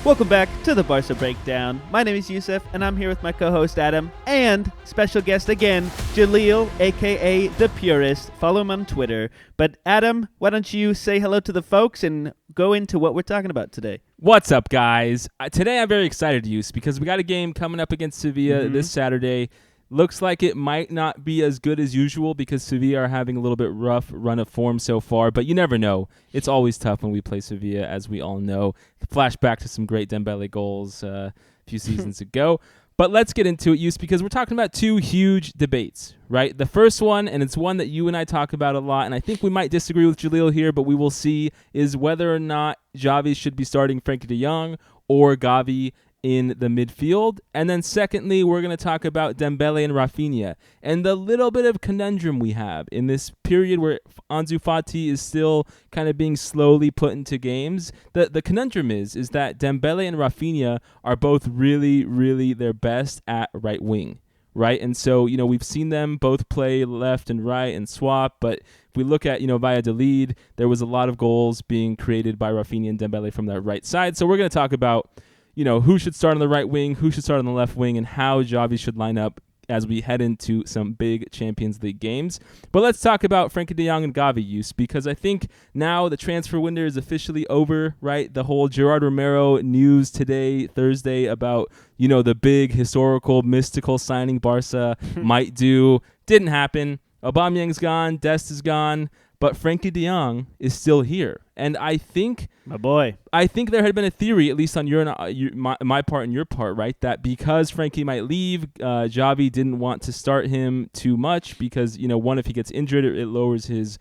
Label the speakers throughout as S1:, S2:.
S1: Welcome back to the Barca Breakdown. My name is Yusuf, and I'm here with my co-host Adam, and special guest again, Jaleel, a.k.a. The Purist. Follow him on Twitter. But Adam, why don't you say hello to the folks and go into what we're talking about today?
S2: What's up, guys? Today I'm very excited, Yus, because we got a game coming up against Sevilla this Saturday. Looks like it might not be as good as usual because Sevilla are having a little bit rough run of form so far, but you never know. It's always tough when we play Sevilla, as we all know. Flashback to some great Dembele goals a few seasons ago. But let's get into it, Yus, because we're talking about two huge debates, right? The first one, and it's one that you and I talk about a lot, and I think we might disagree with Jaleel here, but we will see, is whether or not Xavi should be starting Frenkie de Jong or Gavi in the midfield. And then secondly, we're going to talk about Dembele and Raphinha and the little bit of conundrum we have in this period where Ansu Fati is still kind of being slowly put into games. The conundrum is that Dembele and Raphinha are both really, really their best at right wing, right? And so, we've seen them both play left and right and swap, but if we look at, Valladolid, there was a lot of goals being created by Raphinha and Dembele from that right side. So we're going to talk about who should start on the right wing, who should start on the left wing, and how Xavi should line up as we head into some big Champions League games. But let's talk about Frenkie de Jong and Gavi use, because I think now the transfer window is officially over, right? The whole Gerard Romero news today, Thursday, about, the big historical, mystical signing Barca might do. Didn't happen. Aubameyang's gone. Dest is gone. But Frenkie de Jong is still here. And I think,
S1: my boy,
S2: there had been a theory, at least on my part and your part, right, that because Frenkie might leave, Xavi didn't want to start him too much because, one, if he gets injured, it lowers his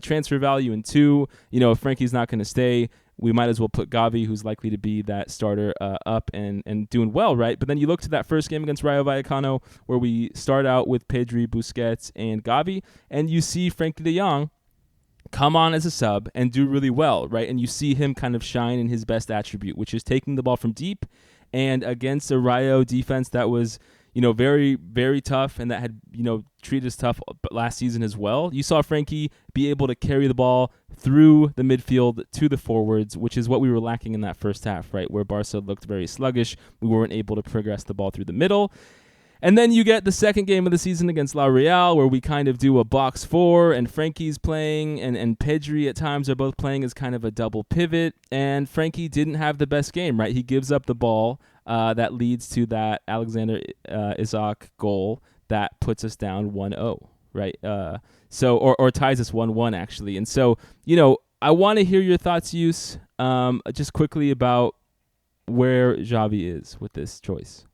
S2: transfer value, and two, if Frenkie's not going to stay, we might as well put Gavi, who's likely to be that starter, up and doing well, right? But then you look to that first game against Rayo Vallecano where we start out with Pedri, Busquets, and Gavi, and you see Frenkie de Jong come on as a sub and do really well, right? And you see him kind of shine in his best attribute, which is taking the ball from deep, and against a Rayo defense that was, very, very tough and that had, treated us tough last season as well. You saw Frenkie be able to carry the ball through the midfield to the forwards, which is what we were lacking in that first half, right? Where Barca looked very sluggish. We weren't able to progress the ball through the middle. And then you get the second game of the season against La Real, where we kind of do a box four, and Frenkie's playing, and Pedri at times are both playing as kind of a double pivot, and Frenkie didn't have the best game, right? He gives up the ball that leads to that Alexander Isak goal that puts us down 1-0, right? Or ties us 1-1, actually. And so, I want to hear your thoughts, Yus, just quickly about where Xavi is with this choice.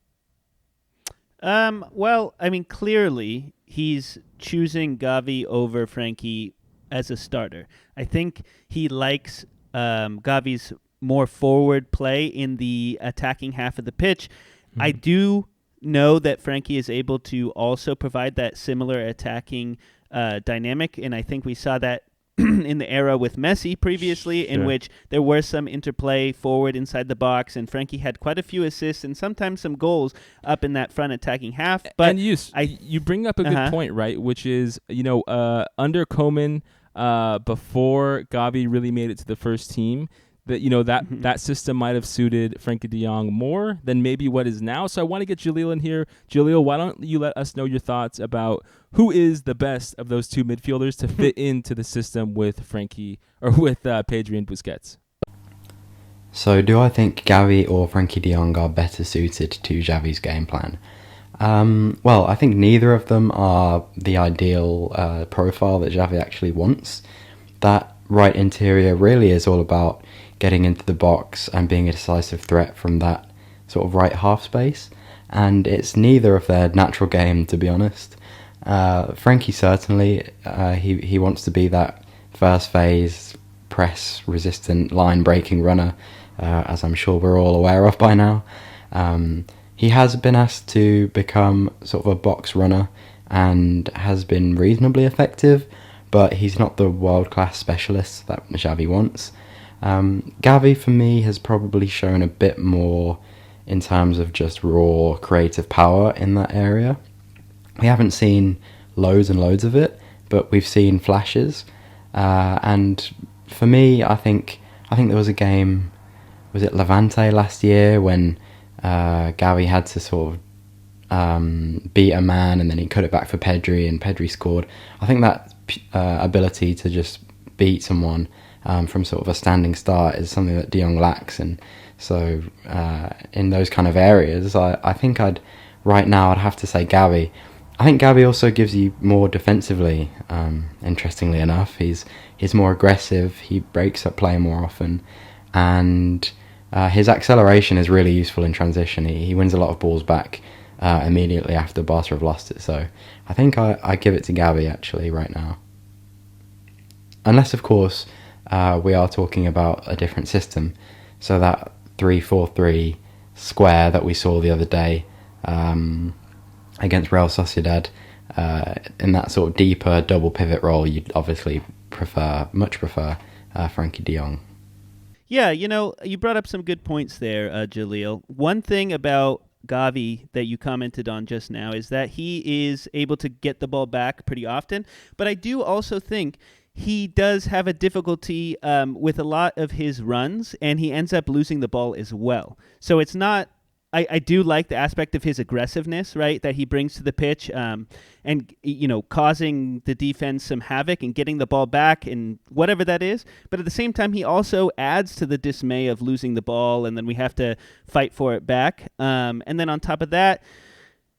S1: Well, clearly he's choosing Gavi over Frenkie as a starter. I think he likes Gavi's more forward play in the attacking half of the pitch. Mm-hmm. I do know that Frenkie is able to also provide that similar attacking dynamic, and I think we saw that in the era with Messi previously, in which there was some interplay forward inside the box, and Frenkie had quite a few assists and sometimes some goals up in that front attacking half. But
S2: you bring up a good point, right? Which is, under Koeman, before Gavi really made it to the first team, that that system might have suited Frenkie de Jong more than maybe what is now. So I want to get Jaleel in here. Jaleel, why don't you let us know your thoughts about who is the best of those two midfielders to fit into the system with Frenkie or with Pedri and Busquets?
S3: So do I think Gavi or Frenkie de Jong are better suited to Xavi's game plan? Well, I think neither of them are the ideal profile that Xavi actually wants. That right interior really is all about getting into the box and being a decisive threat from that sort of right half space, and it's neither of their natural game, to be honest. Frenkie certainly, he wants to be that first phase press resistant line breaking runner, as I'm sure we're all aware of by now. He has been asked to become sort of a box runner and has been reasonably effective, but he's not the world-class specialist that Xavi wants. Gavi, for me, has probably shown a bit more in terms of just raw creative power in that area. We haven't seen loads and loads of it, but we've seen flashes. And for me, I think there was a game was it Levante last year when Gavi had to sort of beat a man and then he cut it back for Pedri and Pedri scored. I think that ability to just beat someone from sort of a standing start is something that De Jong lacks, and so in those kind of areas I think right now I'd have to say Gavi. I think Gavi also gives you more defensively, interestingly enough. He's more aggressive, he breaks up play more often, and his acceleration is really useful in transition. He wins a lot of balls back immediately after Barca have lost it, so I think I give it to Gavi actually right now. Unless, of course, we are talking about a different system, so that 3-4-3 square that we saw the other day against Real Sociedad, in that sort of deeper double pivot role, you'd obviously much prefer Frenkie de Jong.
S1: Yeah, you brought up some good points there, Jaleel. One thing about Gavi that you commented on just now is that he is able to get the ball back pretty often, but I do also think he does have a difficulty with a lot of his runs, and he ends up losing the ball as well. So it's not... I do like the aspect of his aggressiveness, right, that he brings to the pitch, and causing the defense some havoc and getting the ball back and whatever that is. But at the same time, he also adds to the dismay of losing the ball, and then we have to fight for it back. And then on top of that,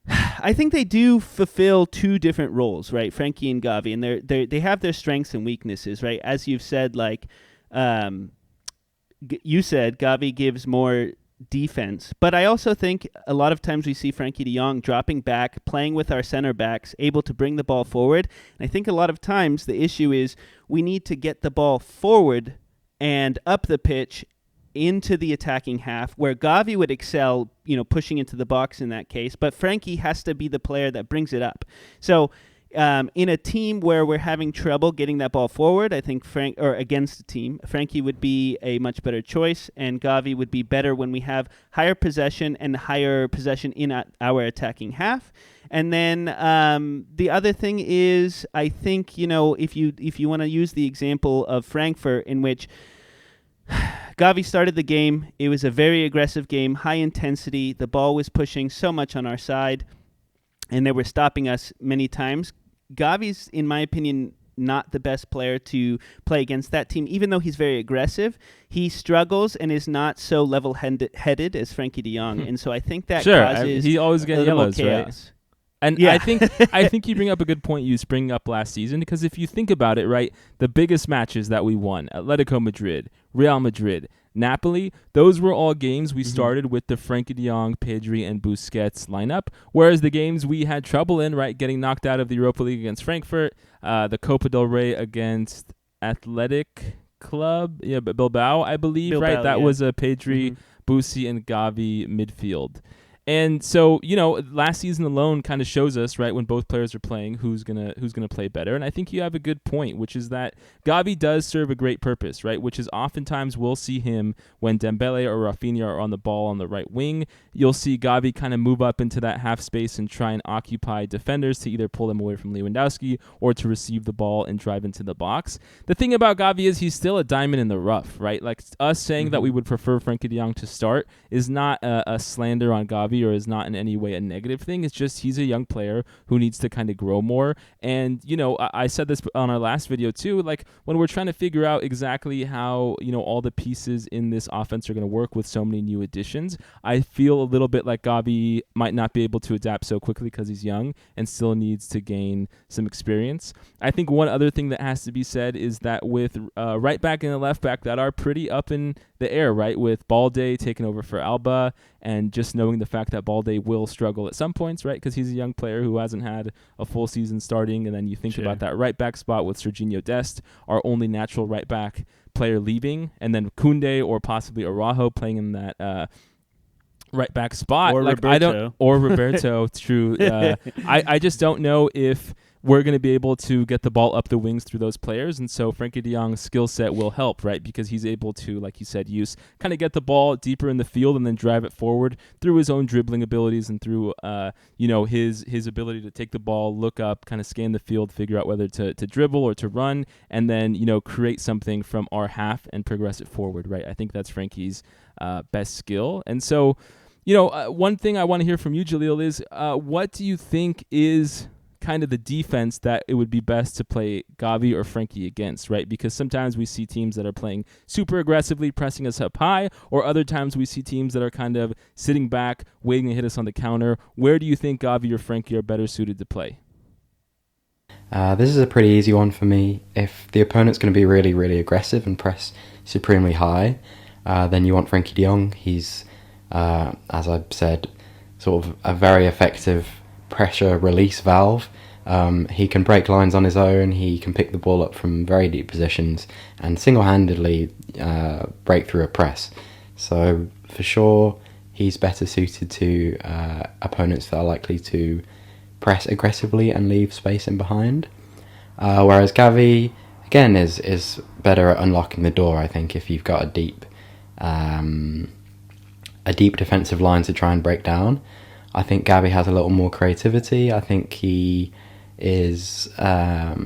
S1: I think they do fulfill two different roles, right, Frenkie and Gavi, and they have their strengths and weaknesses, right? As you've said, like you said, Gavi gives more defense, but I also think a lot of times we see Frenkie de Jong dropping back, playing with our center backs, able to bring the ball forward. And I think a lot of times the issue is we need to get the ball forward and up the pitch into the attacking half, where Gavi would excel, pushing into the box in that case, but Frenkie has to be the player that brings it up. So in a team where we're having trouble getting that ball forward, I think against the team, Frenkie would be a much better choice, and Gavi would be better when we have higher possession in our attacking half. And then the other thing is, I think, if you want to use the example of Frankfurt, in which Gavi started the game, it was a very aggressive game, high intensity, the ball was pushing so much on our side, and they were stopping us many times. Gavi's, in my opinion, not the best player to play against that team. Even though he's very aggressive, he struggles and is not so level-headed as Frenkie de Jong. And so I think that causes
S2: he always gets yellows,
S1: chaos.
S2: Right? And yeah. I think you bring up a good point you bring up last season, because if you think about it, right, the biggest matches that we won, Atletico Madrid, Real Madrid, Napoli, those were all games we started with the Frenkie de Jong, Pedri, and Busquets lineup, whereas the games we had trouble in, right, getting knocked out of the Europa League against Frankfurt, the Copa del Rey against Athletic Club, Bilbao, I believe, right? That was a Pedri, Busi, and Gavi midfield. And so, last season alone kind of shows us, right, when both players are playing, who's gonna play better. And I think you have a good point, which is that Gavi does serve a great purpose, right, which is oftentimes we'll see him when Dembele or Raphinha are on the ball on the right wing. You'll see Gavi kind of move up into that half space and try and occupy defenders to either pull them away from Lewandowski or to receive the ball and drive into the box. The thing about Gavi is he's still a diamond in the rough, right? Like, us saying that we would prefer Frenkie de Jong to start is not a slander on Gavi, or is not in any way a negative thing. It's just he's a young player who needs to kind of grow more. And, I said this on our last video too, like when we're trying to figure out exactly how, all the pieces in this offense are going to work with so many new additions, I feel a little bit like Gavi might not be able to adapt so quickly because he's young and still needs to gain some experience. I think one other thing that has to be said is that with right back and the left back that are pretty up in the air, right, with Balde taking over for Alba, and just knowing the fact that Balde will struggle at some points, right, because he's a young player who hasn't had a full season starting. And then you think about that right back spot with Serginho Dest, our only natural right back player, leaving, and then Koundé or possibly Araujo playing in that right back spot.
S1: Or
S2: like,
S1: Roberto.
S2: Roberto, true. I just don't know if we're going to be able to get the ball up the wings through those players. And so Frenkie de Jong's skill set will help, right? Because he's able to, like you said, kind of get the ball deeper in the field and then drive it forward through his own dribbling abilities and through, his ability to take the ball, look up, kind of scan the field, figure out whether to dribble or to run, and then, create something from our half and progress it forward, right? I think that's Frenkie's best skill. And so, one thing I want to hear from you, Jaleel, is what do you think is kind of the defense that it would be best to play Gavi or Frenkie against, right? Because sometimes we see teams that are playing super aggressively, pressing us up high, or other times we see teams that are kind of sitting back, waiting to hit us on the counter. Where do you think Gavi or Frenkie are better suited to play?
S3: This is a pretty easy one for me. If the opponent's going to be really, really aggressive and press supremely high, then you want Frenkie de Jong. He's, as I've said, sort of a very effective pressure release valve. He can break lines on his own. He can pick the ball up from very deep positions and single-handedly break through a press. So for sure, he's better suited to opponents that are likely to press aggressively and leave space in behind. Whereas Gavi, again, is better at unlocking the door. I think if you've got a deep defensive line to try and break down, I think Gavi has a little more creativity. I think he is a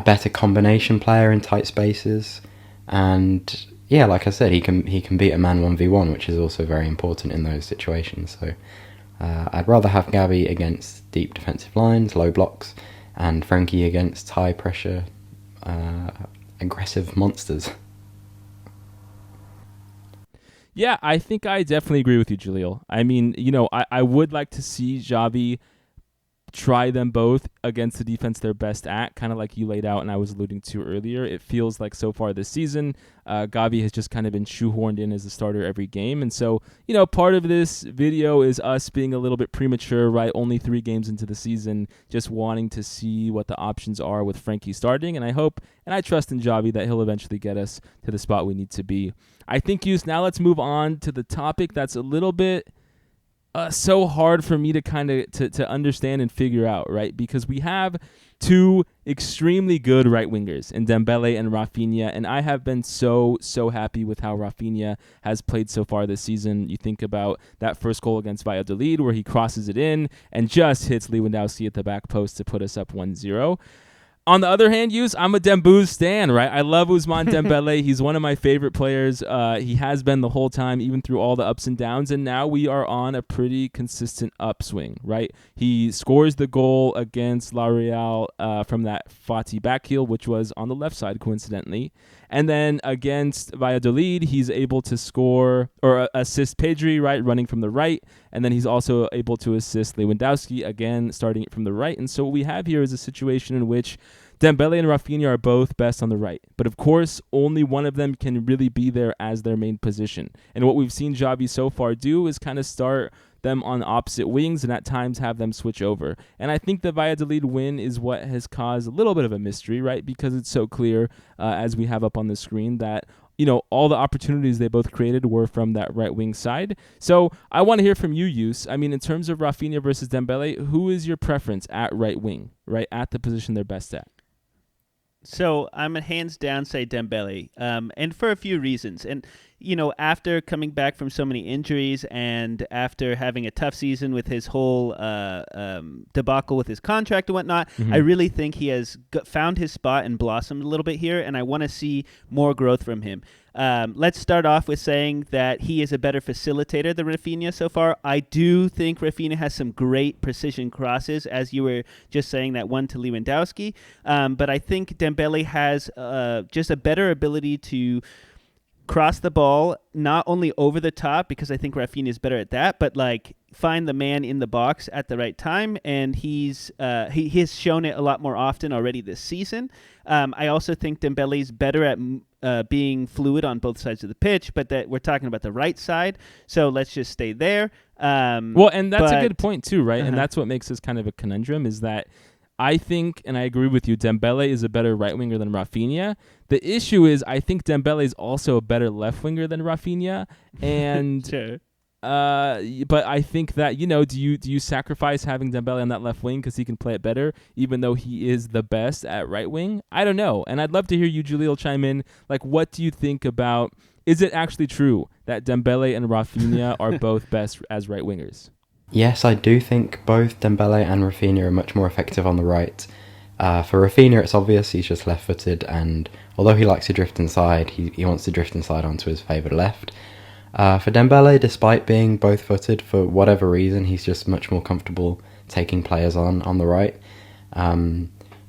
S3: better combination player in tight spaces, and yeah, like I said, he can beat a man 1v1, which is also very important in those situations. So I'd rather have Gavi against deep defensive lines, low blocks, and Frenkie against high pressure, aggressive monsters.
S2: Yeah, I think I definitely agree with you, Jaleel. I mean, I would like to see Xavi try them both against the defense they're best at, kind of like you laid out and I was alluding to earlier. It feels like so far this season, Gavi has just kind of been shoehorned in as a starter every game. And so, part of this video is us being a little bit premature, right? Only 3 games into the season, just wanting to see what the options are with Frenkie starting. And I hope and I trust in Xavi that he'll eventually get us to the spot we need to be. I think, now let's move on to the topic that's a little bit so hard for me to kind of to understand and figure out, right? Because we have 2 extremely good right wingers in Dembele and Raphinha, and I have been so happy with how Raphinha has played so far this season. You think about that first goal against Valladolid where he crosses it in and just hits Lewandowski at the back post to put us up 1-0. On the other hand, I'm a Dembouz stan, right? I love Ousmane Dembele. He's one of my favorite players. He has been the whole time, even through all the ups and downs, and now we are on a pretty consistent upswing, right? He scores the goal against La Real from that Fati back heel, which was on the left side, coincidentally. And then against Valladolid, he's able to score or assist Pedri, right, running from the right. And then he's also able to assist Lewandowski, again, starting from the right. And so what we have here is a situation in which Dembele and Raphinha are both best on the right. But of course, only one of them can really be there as their main position. And what we've seen Xavi so far do is kind of start them on opposite wings and at times have them switch over. And I think the Valladolid win is what has caused a little bit of a mystery, right? Because it's so clear, as we have up on the screen, that all the opportunities they both created were from that right wing side. So I want to hear from you, Yus. I mean, in terms of Raphinha versus Dembele, who is your preference at right wing, right, at the position they're best at?
S1: So I'm a hands down say Dembele, and for a few reasons. And after coming back from so many injuries and after having a tough season with his whole debacle with his contract and whatnot, I really think he has found his spot and blossomed a little bit here, and I want to see more growth from him. Let's start off with saying that he is a better facilitator than Raphinha so far. I do think Raphinha has some great precision crosses, as you were just saying, that one to Lewandowski. But I think Dembele has just a better ability to cross the ball, not only over the top, because I think Raphinha is better at that, but find the man in the box at the right time, and he has shown it a lot more often already this season. I also think Dembele's better at being fluid on both sides of the pitch, but that we're talking about the right side, so let's just stay there.
S2: Well, and that's a good point too, right? And that's what makes this kind of a conundrum, is that I think, and I agree with you, Dembele is a better right winger than Raphinha. The issue is I think Dembele is also a better left winger than Raphinha, and
S1: sure.
S2: But I think that, do you sacrifice having Dembele on that left wing because he can play it better, even though he is the best at right wing? I don't know. And I'd love to hear you, Jaleel, chime in. Like, what do you think about, is it actually true that Dembele and Raphinha are both best as right wingers?
S3: Yes, I do think both Dembele and Raphinha are much more effective on the right. For Raphinha, it's obvious he's just left-footed, and although he likes to drift inside, he wants to drift inside onto his favoured left. For Dembele, despite being both-footed, for whatever reason, he's just much more comfortable taking players on the right.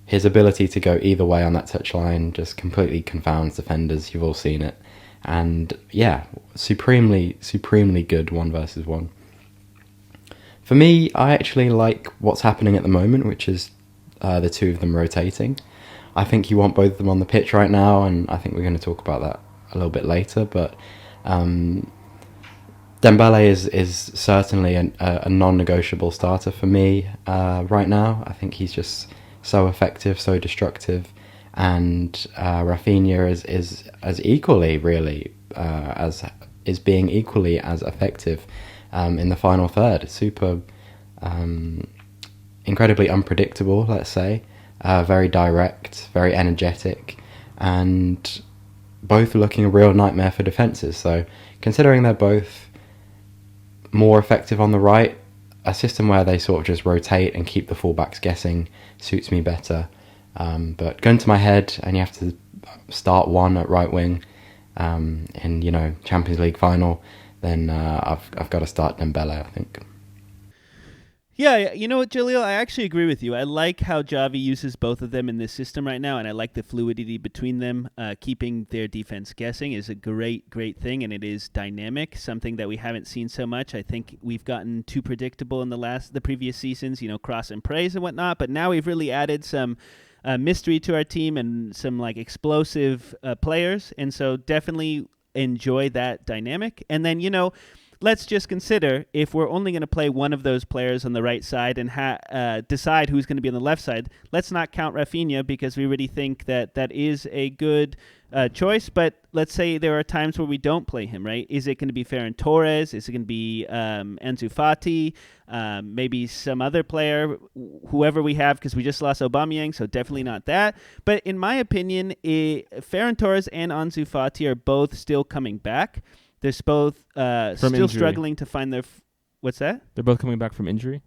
S3: His ability to go either way on that touchline just completely confounds defenders. You've all seen it. And yeah, supremely good 1-versus-1. For me, I actually like what's happening at the moment, which is the two of them rotating. I think you want both of them on the pitch right now, and I think we're going to talk about that a little bit later, but Dembele is certainly a non-negotiable starter for me right now. I think he's just so effective, so destructive, and Raphinha is as equally really is being equally as effective in the final third. Super incredibly unpredictable, let's say, very direct, very energetic, and both looking a real nightmare for defences. So considering they're both more effective on the right, a system where they sort of just rotate and keep the fullbacks guessing suits me better. But gun to my head, and you have to start one at right wing in Champions League final, then I've got to start Dembele, I think.
S1: Yeah, you know what, Jaleel? I actually agree with you. I like how Xavi uses both of them in this system right now, and I like the fluidity between them. Keeping their defense guessing is a great thing, and it is dynamic, something that we haven't seen so much. I think we've gotten too predictable in the previous seasons, cross and praise and whatnot, but now we've really added some mystery to our team and some explosive players, and so definitely enjoy that dynamic. And then, let's just consider if we're only going to play one of those players on the right side and decide who's going to be on the left side. Let's not count Raphinha because we really think that is a good choice. But let's say there are times where we don't play him, right? Is it going to be Ferran Torres? Is it going to be Ansu Fati? Maybe some other player, whoever we have, because we just lost Aubameyang, so definitely not that. But in my opinion, Ferran Torres and Ansu Fati are both still coming back. They're both still
S2: injury.
S1: Struggling to find their... What's that?
S2: They're both coming back from injury?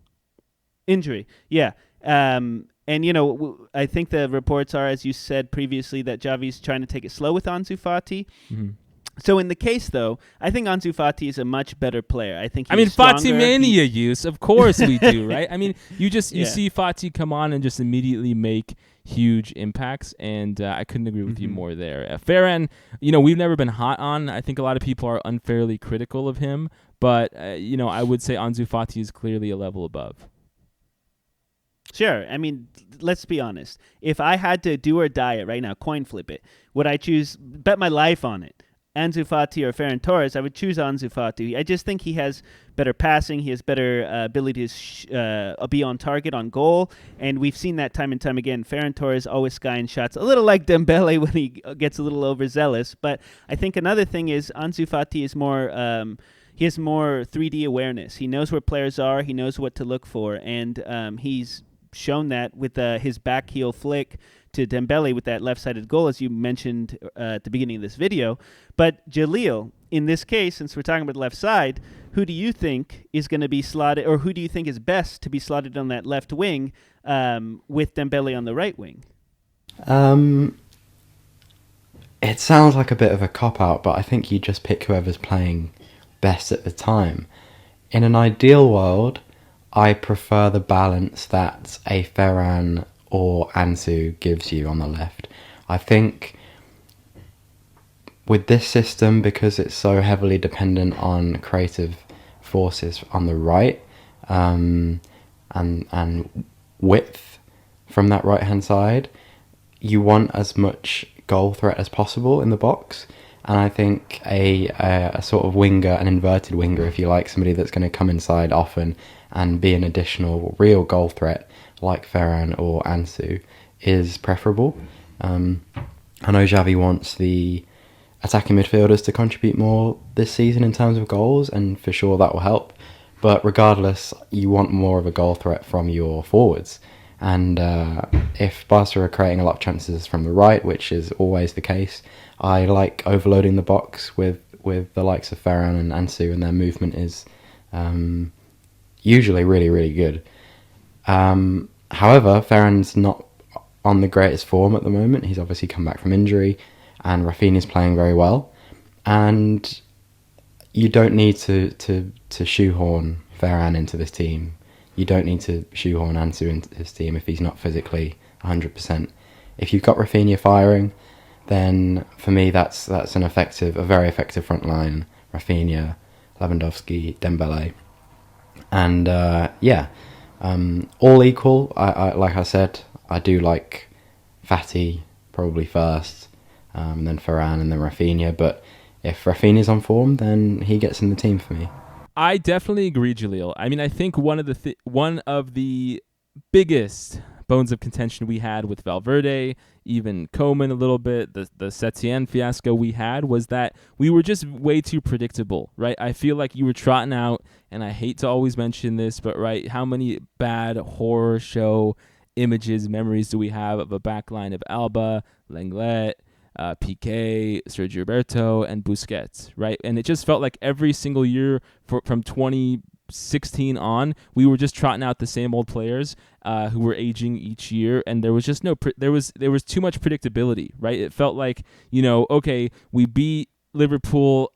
S1: Injury, yeah. And, I think the reports are, as you said previously, that Xavi's trying to take it slow with Ansu Fati.
S2: Mm-hmm.
S1: So in the case, though, I think Ansu Fati is a much better player. I think he's stronger.
S2: Fati mania use, of course we do, right? I mean, you see Fati come on and just immediately make huge impacts, and I couldn't agree with you more there. Ferran, we've never been hot on. I think a lot of people are unfairly critical of him, but I would say Ansu Fati is clearly a level above.
S1: Sure. I mean, let's be honest. If I had to do or die it right now, coin flip it, would I bet my life on it, Ansu Fati or Ferran Torres? I would choose Ansu Fati. I just think he has better passing. He has better ability to be on target, on goal. And we've seen that time and time again. Ferran Torres always skying shots, a little like Dembele when he gets a little overzealous. But I think another thing is Ansu Fati is more... he has more 3D awareness. He knows where players are. He knows what to look for. And he's shown that with his back heel flick to Dembele with that left-sided goal, as you mentioned at the beginning of this video. But Jaleel, in this case, since we're talking about the left side, who do you think is going to be slotted, or who do you think is best to be slotted on that left wing with Dembele on the right wing?
S3: It sounds like a bit of a cop-out, but I think you just pick whoever's playing best at the time. In an ideal world, I prefer the balance that a Ferran or Ansu gives you on the left. I think with this system, because it's so heavily dependent on creative forces on the right and width from that right hand side, you want as much goal threat as possible in the box. And I think a sort of winger, an inverted winger, if you like, somebody that's going to come inside often and be an additional real goal threat like Ferran or Ansu is preferable. I know Xavi wants the attacking midfielders to contribute more this season in terms of goals, and for sure that will help. But regardless, you want more of a goal threat from your forwards. And if Barca are creating a lot of chances from the right, which is always the case, I like overloading the box with the likes of Ferran and Ansu, and their movement is usually really, really good. However, Ferran's not on the greatest form at the moment. He's obviously come back from injury, and Raphinha's playing very well. And you don't need to shoehorn Ferran into this team. You don't need to shoehorn Ansu into this team if he's not physically 100%. If you've got Raphinha firing, then for me that's a very effective front line. Raphinha, Lewandowski, Dembele, and all equal. I like I said, I do like Fati probably first, then Ferran, and then Raphinha. But if Raphinha's on form, then he gets in the team for me.
S2: I definitely agree, Jaleel. I mean, I think one of the biggest bones of contention we had with Valverde, even Koeman a little bit, the Setien fiasco we had, was that we were just way too predictable, right? I feel like you were trotting out, and I hate to always mention this, but right, how many bad horror show images, memories do we have of a backline of Alba, Lenglet, Piqué, Sergio Roberto, and Busquets, right? And it just felt like every single year from 2016 on, we were just trotting out the same old players who were aging each year, and there was just there was too much predictability, right? It felt like, okay, we beat Liverpool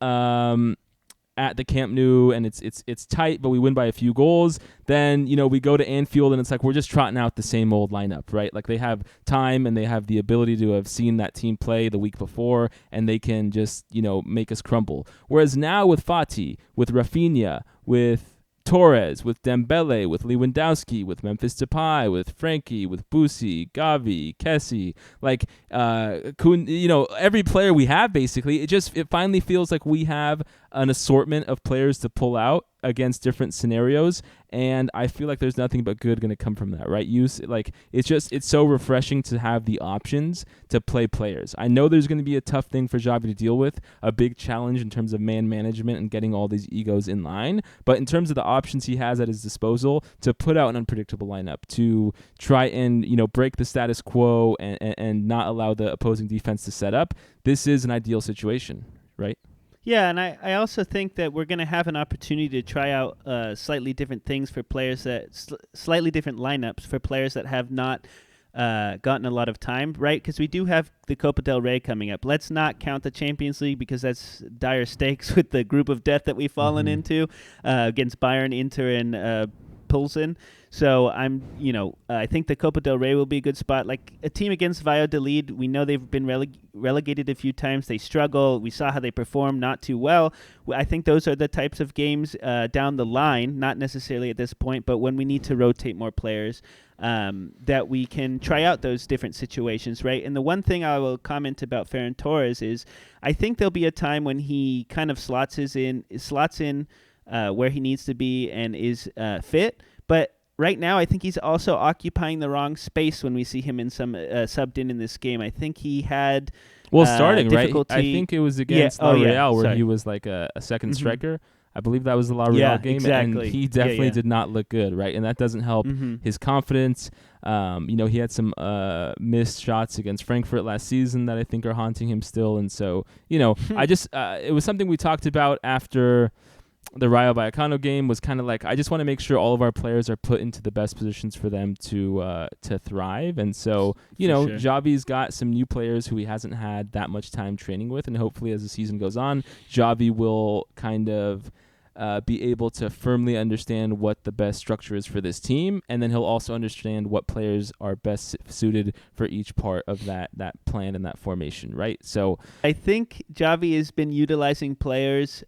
S2: at the Camp Nou, and it's tight, but we win by a few goals. Then, we go to Anfield, and it's like we're just trotting out the same old lineup, right? Like they have time and they have the ability to have seen that team play the week before, and they can just, make us crumble. Whereas now with Fati, with Raphinha, with Torres, with Dembele, with Lewandowski, with Memphis Depay, with Frenkie, with Busi, Gavi, Kessie, like every player we have, basically, it finally feels like we have an assortment of players to pull out against different scenarios, and I feel like there's nothing but good going to come from that, right? It's so refreshing to have the options to play players. I know there's going to be a tough thing for Xavi to deal with, a big challenge in terms of man management and getting all these egos in line, but in terms of the options he has at his disposal to put out an unpredictable lineup, to try and break the status quo and not allow the opposing defense to set up, this is an ideal situation, right?
S1: Yeah, and I also think that we're going to have an opportunity to try out slightly different things for players slightly different lineups for players that have not gotten a lot of time, right? Because we do have the Copa del Rey coming up. Let's not count the Champions League because that's dire stakes with the group of death that we've fallen into against Bayern, Inter, and Pilsen. So I think the Copa del Rey will be a good spot. Like a team against Valladolid, we know they've been relegated a few times. They struggle. We saw how they perform not too well. I think those are the types of games down the line, not necessarily at this point, but when we need to rotate more players, that we can try out those different situations, right? And the one thing I will comment about Ferran Torres is I think there'll be a time when he kind of slots in where he needs to be and is fit, but right now, I think he's also occupying the wrong space when we see him in some subbed in this game. I think he had
S2: starting
S1: difficulty.
S2: right. I think it was against La Real where he was like a second striker. I believe that was the La Real game,
S1: exactly.
S2: And he definitely did not look good, right? And that doesn't help his confidence. He had some missed shots against Frankfurt last season that I think are haunting him still. And so, I just it was something we talked about after the Rayo Vallecano game, was kind of like, I just want to make sure all of our players are put into the best positions for them to thrive. And so, Xavi's got some new players who he hasn't had that much time training with, and hopefully as the season goes on, Xavi will kind of be able to firmly understand what the best structure is for this team, and then he'll also understand what players are best suited for each part of that plan and that formation, right? So
S1: I think Xavi has been utilizing players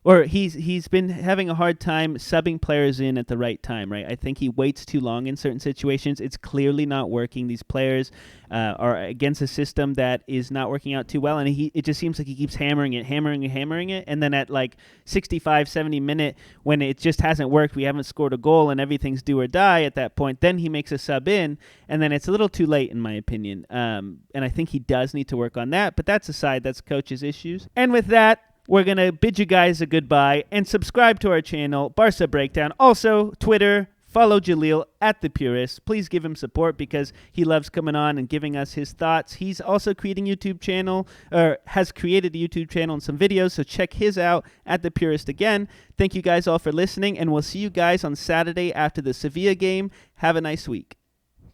S1: or he's been having a hard time subbing players in at the right time, right? I think he waits too long in certain situations. It's clearly not working. These players are against a system that is not working out too well, and it just seems like he keeps hammering it, and then at like 65, 70 minute, when it just hasn't worked, we haven't scored a goal, and everything's do or die at that point, then he makes a sub in, and then it's a little too late, in my opinion. And I think he does need to work on that, but that's aside, that's coach's issues. And with that, we're going to bid you guys a goodbye and subscribe to our channel, Barca Breakdown. Also, Twitter, follow Jaleel at The Purist. Please give him support because he loves coming on and giving us his thoughts. He's also creating YouTube channel, or has created a YouTube channel and some videos, so check his out at The Purist again. Thank you guys all for listening, and we'll see you guys on Saturday after the Sevilla game. Have a nice week.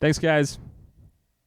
S2: Thanks, guys.